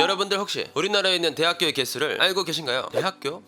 여러분들 혹시 우리나라에 있는 대학교의 개수를 알고 계신가요? 대학교?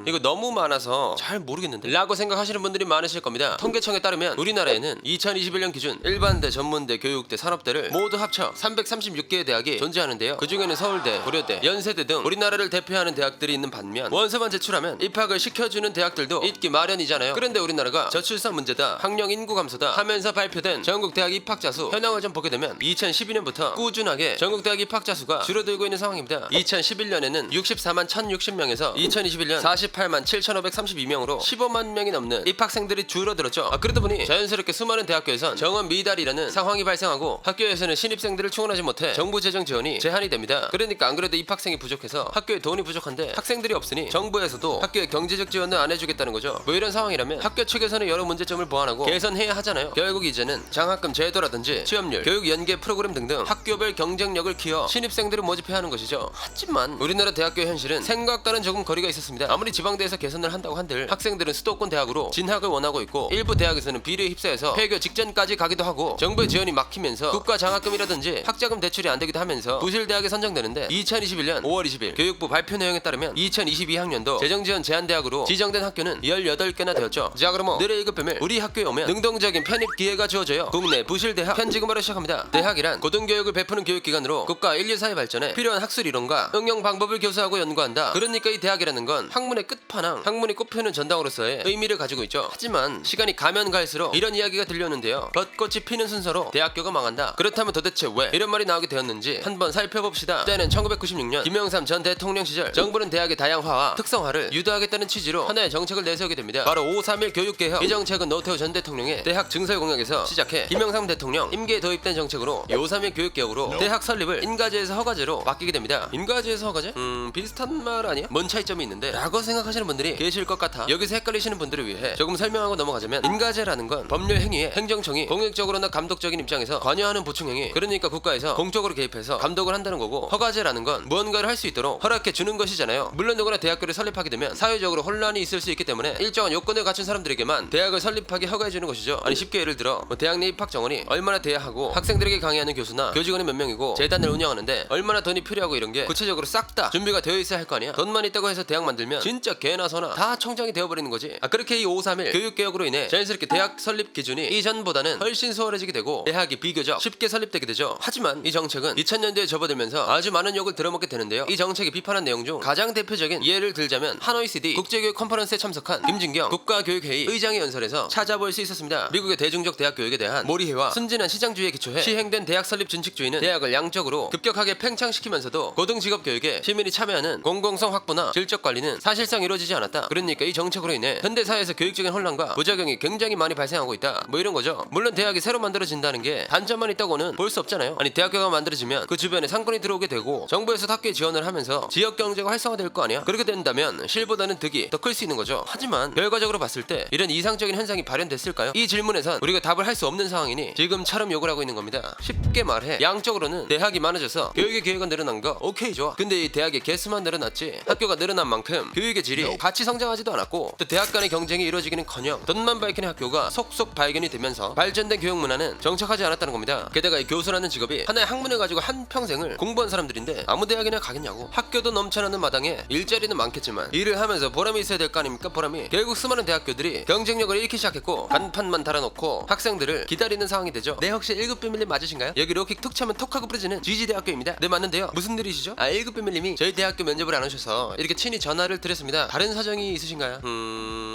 이거 너무 많아서 잘 모르겠는데 라고 생각하시는 분들이 많으실 겁니다. 통계청에 따르면 우리나라에는 2021년 기준 일반대, 전문대, 교육대, 산업대를 모두 합쳐 336개의 대학이 존재하는데요. 그 중에는 서울대, 고려대, 연세대 등 우리나라를 대표하는 대학들이 있는 반면 원서만 제출하면 입학을 시켜주는 대학들도 있기 마련이잖아요. 그런데 우리나라가 저출산 문제다, 학령 인구 감소다 하면서 발표된 전국 대학 입학자 수 현황을 좀 보게 되면 2012년부터 꾸준하게 전국 대학 입학자 수가 줄어들고 있는 상황입니다. 2011년에는 64만 1060명에서 2021년 48만 7532명으로 15만 명이 넘는 입학생들이 줄어들었죠. 그러다 보니 자연스럽게 수많은 대학교에선 정원 미달이라는 상황이 발생하고 학교에서는 신입생들을 충원하지 못해 정부 재정 지원이 제한이 됩니다. 그러니까 안 그래도 입학생이 부족해서 학교에 돈이 부족한데 학생들이 없으니 정부에서도 학교에 경제적 지원을 안 해주겠다는 거죠. 뭐 이런 상황이라면 학교 측에서는 여러 문제점을 보완하고 개선해야 하잖아요. 결국 이제는 장학금 제도라든지 취업률, 교육 연계 프로그램 등등 학교별 경쟁력을 키워 신입생들을 모집해야 하는 것이죠. 하지만 우리나라 대학교의 현실은 생각과는 조금 거리가 있었습니다. 아무리 지방대에서 개선을 한다고 한들 학생들은 수도권 대학으로 진학을 원하고 있고 일부 대학에서는 비리에 휩싸여서 폐교 직전까지 가기도 하고 정부의 지원이 막히면서 국가 장학금이라든지 학자금 대출이 안 되기도 하면서 부실대학에 선정되는데 2021년 5월 20일 교육부 발표 내용에 따르면 2022학년도 재정지원 제한대학으로 지정된 학교는 18개나 되었죠. 자, 그럼 늘의 1급 배밀 우리 학교에 오면 능동적인 편입 기회가 주어져요. 국내 부실대학 편지금으로 시작합니다. 대학이란 고등교육을 베푸는 교육기관으로 국가 인류 사회 발전에 필요한 학술 이론과 응용 방법을 교수하고 연구한다. 그러니까 이 대학이라는 건 학문의 끝판왕, 학문이 꽃피우는 전당으로서의 의미를 가지고 있죠. 하지만 시간이 가면 갈수록 이런 이야기가 들려오는데요. 벚꽃이 피는 순서로 대학교가 망한다. 그렇다면 도대체 왜 이런 말이 나오게 되었는지 한번 살펴봅시다. 때는 1996년 김영삼 전 대통령 시절 정부는 대학의 다양화와 특성화를 유도하겠다는 취지로 하나의 정책을 내세우게 됩니다. 바로 531 교육개혁. 이 정책은 노태우 전 대통령의 대학 증설 공약에서 시작해 김영삼 대통령 임기에 도입된 정책으로 531 교육개혁으로 대학 설립을 인가제에서 허가제로 바뀌게 됩니다. 인가제에서 허가제? 비슷한 말 아니야? 뭔 차이점이 있는데? 라고 생각하시는 분들이 계실 것 같아. 여기서 헷갈리시는 분들을 위해 조금 설명하고 넘어가자면 인가제라는 건 법률 행위에 행정청이 공익적으로나 감독적인 입장에서 관여하는 보충행위, 그러니까 국가에서 공적으로 개입해서 감독을 한다는 거고, 허가제라는 건 무언가를 할 수 있도록 허락해 주는 것이잖아요. 물론 누구나 대학교를 설립하게 되면 사회적으로 혼란이 있을 수 있기 때문에 일정한 요건을 갖춘 사람들에게만 대학을 설립하게 허가해 주는 것이죠. 아니 쉽게 예를 들어 대학 내 입학 정원이 얼마나 돼야 하고 학생들에게 강의하는 교수나 교직원이 몇 명이고 재단을 운영하는데 얼마나 돈이 필요하고 이런 게 구체적으로 싹 다 준비가 되어 있어야 할 거 아니야. 돈만 있다고 해서 대학 만들면 진짜 개나 소나 다 청정이 되어버리는 거지. 그렇게 이 531 교육개혁으로 인해 자연스럽게 대학 설립 기준이 이전보다는 훨씬 수월해지게 되고 대학이 비교적 쉽게 설립되게 되죠. 하지만 이 정책은 2000년대에 접어들면서 아주 많은 욕을 들어먹게 되는데요. 이 정책이 비판한 내용 중 가장 대표적인 예를 들자면 한 OECD 국제교육 컨퍼런스에 참석한 김진경 국가교육회의 의장의 연설에서 찾아볼 수 있었습니다. 미국의 대중적 대학 교육에 대한 몰이해와 순진한 시장주의에 기초해 시행된 대학 설립 준칙주의는 대학을 양적으로 급격하게 팽창시키면서도 고등직업교육에 시민이 참여하는 공공성 확보나 질적 관리는 사실상 이루어지지 않았다. 그러니까 이 정책으로 인해 현대사회에서 교육적인 혼란과 부작용이 굉장히 많이 발생하고 있다. 뭐 이런 거죠. 물론 대학이 새로 만들어진다는 게 단점만 있다고는 볼 수 없잖아요. 아니 대학교가 만들어지면 그 주변에 상권이 들어오게 되고 정부에서 학교에 지원을 하면서 지역 경제가 활성화될 거 아니야. 그렇게 된다면 실보다는 득이 더 클 수 있는 거죠. 하지만 결과적으로 봤을 때 이런 이상적인 현상이 발현됐을까요? 이 질문에선 우리가 답을 할 수 없는 상황이니 지금처럼 욕을 하고 있는 겁니다. 쉽게 말해 양적으로는 대학이 많아져서 교육의 기회가 늘어난 거 오케이 좋아. 근데 이 대학의 개수만 늘어났지 학교가 늘어난 만큼 교육의 질이 같이 성장하지도 않았고, 또 대학 간의 경쟁이 이루어지기는커녕 돈만 밝히는 학교가 속속 발견이 되면서 발전된 교육 문화는 정착하지 않았다는 겁니다. 게다가 이 교수라는 직업이 하나의 학문을 가지고 한 평생을 공부한 사람들인데 아무 대학이나 가겠냐고. 학교도 넘쳐나는 마당에 일자리는 많겠지만 일을 하면서 보람이 있어야 될 거 아닙니까? 보람이. 결국 수많은 대학교들이 경쟁력을 잃기 시작했고 간판만 달아놓고 학생들을 기다리는 상황이 되죠. 네, 혹시 1급 비밀님 맞으신가요? 여기 로킥 툭 차면 톡하고 부러지는 GG대학교입니다. 네, 맞는데요. 무슨 일이시죠? 1급 비밀님이 저희 대학교 면접을 안 오셔서 이렇게 친히 전화를 드렸습니다. 다른 사정이 있으신가요?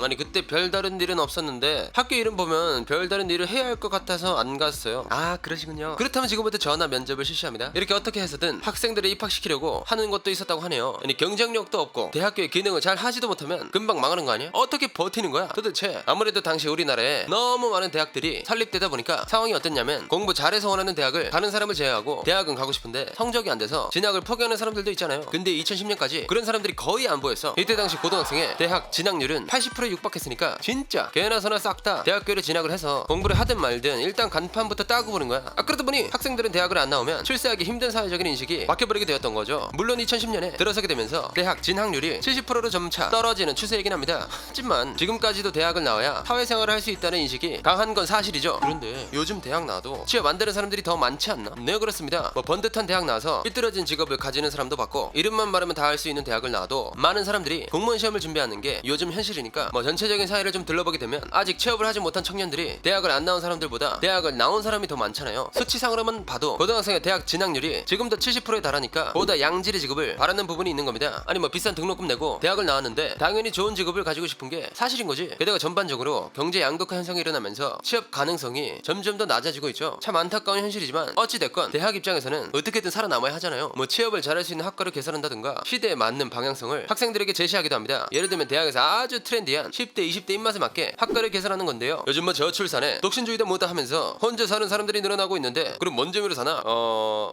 아니 그때 별다른 일은 없었는데 학교 이름 보면 별다른 일을 해야 할 것 같아서 안 갔어요. 그러시군요. 그렇다면 지금부터 전화 면접을 실시합니다. 이렇게 어떻게 해서든 학생들을 입학시키려고 하는 것도 있었다고 하네요. 아니 경쟁력도 없고 대학교의 기능을 잘 하지도 못하면 금방 망하는 거 아니야? 어떻게 버티는 거야? 도대체. 아무래도 당시 우리나라에 너무 많은 대학들이 설립되다 보니까 상황이 어땠냐면 공부 잘해서 원하는 대학을 가는 사람을 제외하고 대학은 가고 싶은데 성적이 안 돼서 진학을 포기하는 사람들도 있잖아요. 근데 2010년까지 그런 사람들이 거의 안 보였어. 이때 당시 고등학생의 대학 진학률은 80%에 육박했으니까 진짜 개나 소나 싹 다 대학교를 진학을 해서 공부를 하든 말든 일단 간판부터 따고 보는 거야. 그러다 보니 학생들은 대학을 안 나오면 출세하기 힘든 사회적인 인식이 바뀌어버리게 되었던 거죠. 물론 2010년에 들어서게 되면서 대학 진학률이 70%로 점차 떨어지는 추세이긴 합니다. 하지만 지금까지도 대학을 나와야 사회생활을 할 수 있다는 인식이 강한 건 사실이죠. 그런데 요즘 대학 나와도 취업 안 되는 사람들이 더 많지 않나? 네, 그렇습니다. 번듯한 대학 나와서 삐뚤어 만들어진 직업을 가지는 사람도 봤고 이름만 말하면 다 할 수 있는 대학을 나와도 많은 사람들이 공무원 시험을 준비하는 게 요즘 현실이니까 뭐 전체적인 사회를 좀 둘러보게 되면 아직 취업을 하지 못한 청년들이 대학을 안 나온 사람들보다 대학을 나온 사람이 더 많잖아요. 수치상으로만 봐도 고등학생의 대학 진학률이 지금도 70%에 달하니까 보다 양질의 직업을 바라는 부분이 있는 겁니다. 아니 뭐 비싼 등록금 내고 대학을 나왔는데 당연히 좋은 직업을 가지고 싶은 게 사실인 거지. 게다가 전반적으로 경제 양극화 현상이 일어나면서 취업 가능성이 점점 더 낮아지고 있죠. 참 안타까운 현실이지만 어찌됐건 대학 입장에서는 어떻게든 살아남아야 하잖아요. 뭐 취업을 잘할 수 있는 학과를 개설한다든가 시대에 맞는 방향성을 학생들에게 제시하기도 합니다. 예를 들면 대학에서 아주 트렌디한 10대 20대 입맛에 맞게 학과를 개설하는 건데요. 요즘 뭐 저출산에 독신주의다 뭐다 하면서 혼자 사는 사람들이 늘어나고 있는데 그럼 뭔 재미로 사나?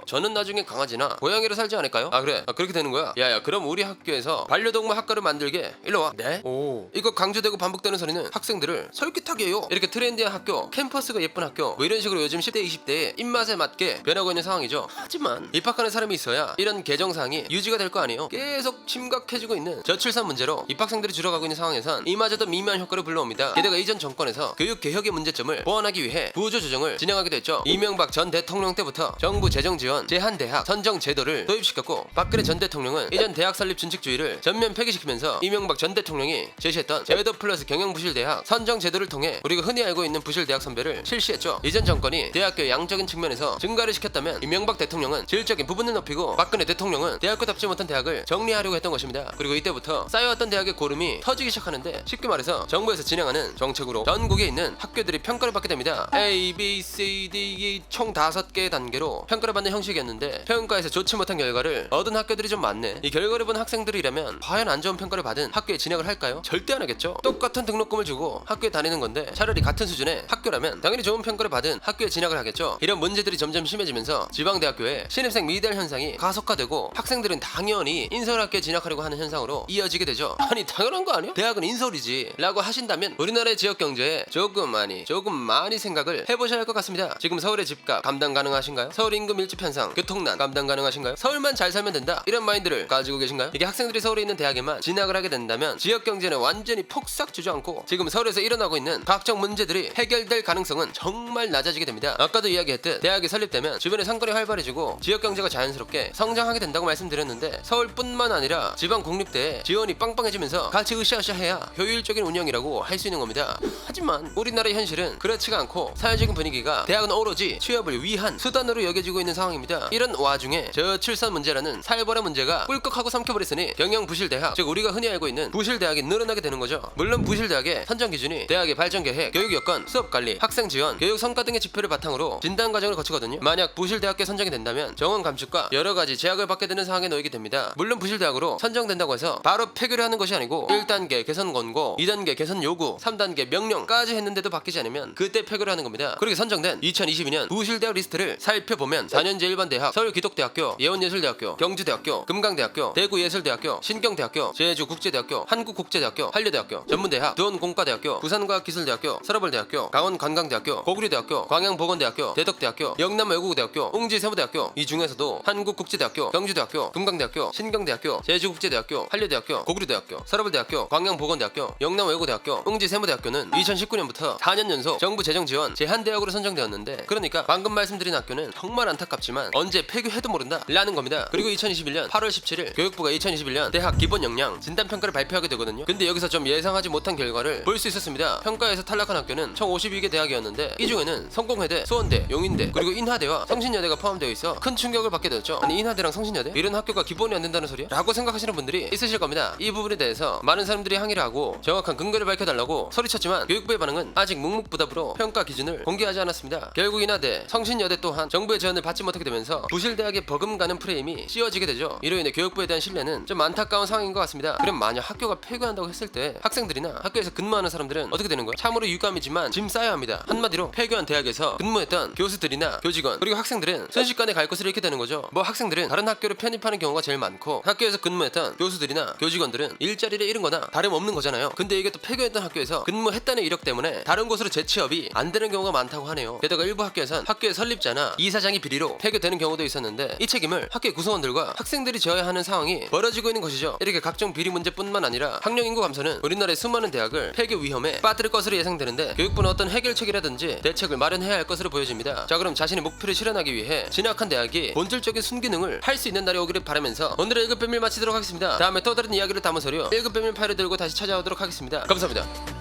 저는 나중에 강아지나 고양이로 살지 않을까요? 아 그래 그렇게 되는 거야? 야야 그럼 우리 학교에서 반려동물 학과를 만들게. 일로 와. 네? 오 이거 강조되고 반복되는 소리는 학생들을 솔깃하게 해요. 이렇게 트렌디한 학교, 캠퍼스가 예쁜 학교 뭐 이런 식으로 요즘 10대 20대의 입맛에 맞게 변하고 있는 상황이죠. 하지만 입학하는 사람이 있어야 이런 개정사항이 유지가 될 거 아니에요. 계속 심각해지고 있는 저출산 문제로 입학생들이 줄어가고 있는 상황에선 이마저도 미묘한 효과를 불러옵니다. 게다가 이전 정권에서 교육 개혁의 문제점을 보완하기 위해 구조 조정을 진행하기도 했죠. 이명박 전 대통령 때부터 정부 재정 지원 제한 대학 선정 제도를 도입시켰고 박근혜 전 대통령은 이전 대학 설립 준칙주의를 전면 폐기시키면서 이명박 전 대통령이 제시했던 제도 플러스 경영부실대학 선정 제도를 통해 우리가 흔히 알고 있는 부실대학 선별을 실시했죠. 이전 정권이 대학교의 양적인 측면에서 증가를 시켰다면 이명박 대통령은 질적인 부분을 높이고 박근혜 대통령은 대학교답지 못한 대학을 정리하려고 했던 것입니다. 그리고 이때부터 쌓여왔던 대학의 고름이 터지기 시작하는데 쉽게 말해서 정부에서 진행하는 정책으로 전국에 있는 학교들이 평가를 받게 됩니다. A, B, C, D, E 총 5개의 단계로 평가를 받는 형식이었는데 평가에서 좋지 못한 결과를 얻은 학교들이 좀 많네. 이 결과를 본 학생들이라면 과연 안 좋은 평가를 받은 학교에 진학을 할까요? 절대 안 하겠죠. 똑같은 등록금을 주고 학교에 다니는 건데 차라리 같은 수준의 학교라면 당연히 좋은 평가를 받은 학교에 진학을 하겠죠. 이런 문제들이 점점 심해지면서 지방대학교에 신입생 미달 현상이 가속화되고 학생들은 당연히 인서울학교에 진학하려고 하는 현상으로 이어지게 되죠. 아니 당연한 거 아니야? 대학은 인서울이지 라고 하신다면 우리나라의 지역 경제에 조금 많이 생각을 해보셔야 할 것 같습니다. 지금 서울의 집값 감당 가능하신가요? 서울 임금 밀집 현상, 교통난 감당 가능하신가요? 서울만 잘 살면 된다 이런 마인드를 가지고 계신가요? 이게 학생들이 서울에 있는 대학에만 진학을 하게 된다면 지역 경제는 완전히 폭삭 주저앉고 지금 서울에서 일어나고 있는 각종 문제들이 해결될 가능성은 정말 낮아지게 됩니다. 아까도 이야기했듯 대학이 설립되면 주변의 상권이 활발해지고 지역 경제가 자연스럽게 성장하게 된다고 말씀드렸는데 서울뿐만 아니라 지방 공립대에 지원이 빵빵해지면서 같이 으쌰으쌰해야 효율적인 운영이라고 할 수 있는 겁니다. 하지만 우리나라의 현실은 그렇지가 않고 사회적인 분위기가 대학은 오로지 취업을 위한 수단으로 여겨지고 있는 상황입니다. 이런 와중에 저출산 문제라는 살벌한 문제가 꿀꺽하고 삼켜버렸으니 경영부실대학, 즉 우리가 흔히 알고 있는 부실대학이 늘어나게 되는 거죠. 물론 부실대학의 선정 기준이 대학의 발전계획, 교육여건, 수업관리, 학생지원, 교육성과 등의 지표를 바탕으로 진단과정을 거치거든요. 만약 부실대학에 선정이 된다면 정원 감축과 여러가지 제약을 받게 되는 상황에 놓이게 됩니다. 물론 부실대학으로 선정된다고 해서 바로 폐교를 하는 것이 아니고 1단계 개선 권고, 2단계 개선 요구, 3단계 명령까지 했는데도 바뀌지 않으면 그때 폐교를 하는 겁니다. 그렇게 선정된 2022년 부실대학 리스트를 살펴보면 4년제 일반 대학, 서울기독대학교, 예원예술대학교, 경주대학교, 금강대학교, 대구예술대학교, 신경대학교, 제주국제대학교, 한국국제대학교, 한려대학교, 전문대학, 두원공과대학교, 부산과학기술대학교, 서러벌대학교, 강원관광대학교, 고구려대학교, 광양보건대학교, 대덕대학교, 영남외국어대학교, 웅지세무대학교, 이 중에서도 한국국제대학교, 경주대학교, 금강대학교, 신경대학교, 제주국제대학교, 한려대학교, 고구려대학교, 서러벌대학교, 광양보건대학교, 영남외국어대학교, 웅지세무대학교는 2019년부터 4년 연속 정부 재정 지원 제한대학으로 선정되었는데 그러니까 방금 말씀드린 학교는 정말 안타깝지만 언제 폐교해도 모른다 라는 겁니다. 그리고 2021년 8월 17일 교육부가 2021년 대학 기본 역량 진단평가를 발표하게 되거든요. 근데 여기서 좀 예상하지 못한 결과를 볼 수 있었습니다. 평가에서 탈락한 학교는 총 52개 대학이었는데 이 중에는 성공회대, 수원대, 용인대, 그리고 인하대와 성신여대가 포함되어 있어 큰 충격을 받게 되었죠. 아니 인하대랑 성신여대? 이런 학교가 기본이 안 된다는 소리야? 라고 생각하시는 분들이 있으실 겁니다. 이 부분에 대해서 많은 사람들이 항의를 하고 정확한 근거를 밝혀달라고 소리쳤지만 교육부의 반응은 아직 묵묵부답으로 평가 기준을 공개하지 않았습니다. 결국 인하대, 성신여대 또한 정부의 제안을 받지 못하게 되면서 부실대학에 버금가는 프레임이 씌워지게 되죠. 이로 인해 교육부에 대한 신뢰는 좀 안타까운 상황인 것 같습니다. 그럼 만약 학교가 폐교한다고 했을 때 학생들이나 학교에서 근무하는 사람들은 어떻게 되는 거예요? 참으로 유감이지만 짐 싸야 합니다. 한마디로 폐교한 대학에서 근무했던 교수들이나 교직원 그리고 학생들은 순식간에 갈 곳을 잃게 되는 거죠. 뭐 학생들은 다른 학교로 편입하는 경우가 제일 많고 학교에서 근무했던 교수들이나 교직원들은 일자리를 잃은 거나 다름없는 거잖아요. 근데 이게 또 폐교했던 학교에서 근무했다는 이력 때문에 다른 곳으로 재취업이 안 되는 경우가 많다고 하네요. 게다가 일부 학교에선 학교의 설립자나 이사장이 비리로 폐교되는 경우도 있었는데 이 책임을 학교의 구성원들과 학생들이 져야 하는 상황이 벌어지고 있는 것이죠. 이렇게 각종 비리 문제뿐만 아니라 학령 인구 감소는 우리나라의 수많은 대학을 폐교 위험에 빠뜨릴 것으로 예상되는데 교육부는 어떤 해결책이라든지 대책을 마련해야 할 것으로 보여집니다. 자 그럼 자신의 목표를 실현하기 위해 진학한 대학이 본질적인 순기능을 할 수 있는 날이 오기를 바라면서 오늘의 1급 비밀 마치도록 하겠습니다. 다음에 또 다른 이야기를 담은 서류 1급 비밀 파일을 들고 다시 찾아오도록 하겠습니다. 감사합니다.